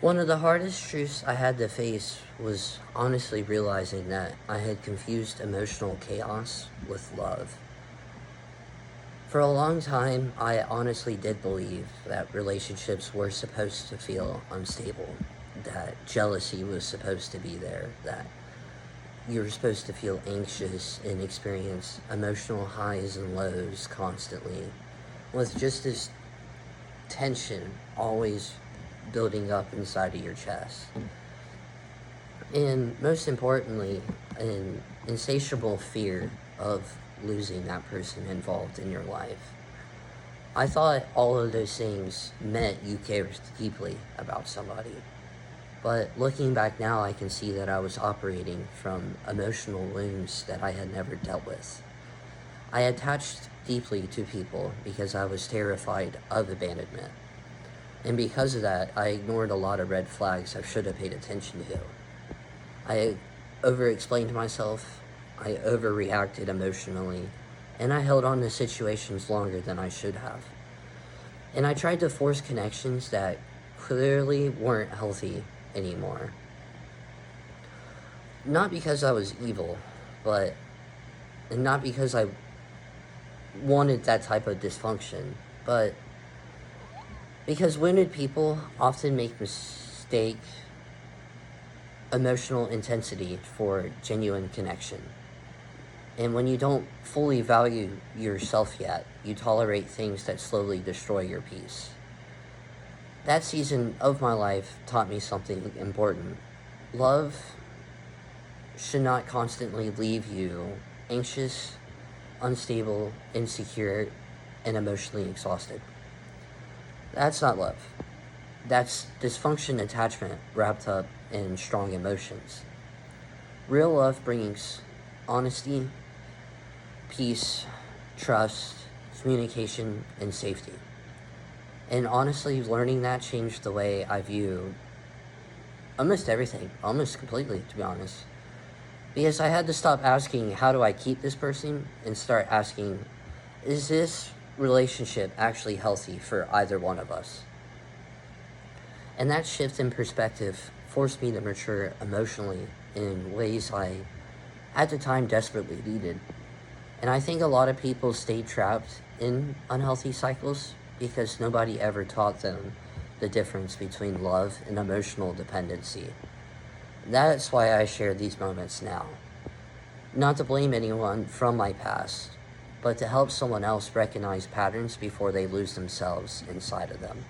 One of the hardest truths I had to face was honestly realizing that I had confused emotional chaos with love. For a long time, I honestly did believe that relationships were supposed to feel unstable, that jealousy was supposed to be there, that you were supposed to feel anxious and experience emotional highs and lows constantly, with just this tension always building up inside of your chest. And most importantly, an insatiable fear of losing that person involved in your life. I thought all of those things meant you cared deeply about somebody. But looking back now, I can see that I was operating from emotional wounds that I had never dealt with. I attached deeply to people because I was terrified of abandonment. And because of that, I ignored a lot of red flags I should have paid attention to. I over-explained myself, I overreacted emotionally, and I held on to situations longer than I should have. And I tried to force connections that clearly weren't healthy anymore. Not because I was evil, but and not because I wanted that type of dysfunction, but because wounded people often make mistake emotional intensity for genuine connection. And when you don't fully value yourself yet, you tolerate things that slowly destroy your peace. That season of my life taught me something important. Love should not constantly leave you anxious, unstable, insecure, and emotionally exhausted. That's not love. That's dysfunction attachment wrapped up in strong emotions. Real love brings honesty, peace, trust, communication, and safety. And honestly, learning that changed the way I view almost everything, almost completely, to be honest. Because I had to stop asking, how do I keep this person? And start asking, is this relationship actually healthy for either one of us? And that shift in perspective forced me to mature emotionally in ways I, at the time, desperately needed. And I think a lot of people stay trapped in unhealthy cycles because nobody ever taught them the difference between love and emotional dependency. That's why I share these moments now. Not to blame anyone from my past, but to help someone else recognize patterns before they lose themselves inside of them.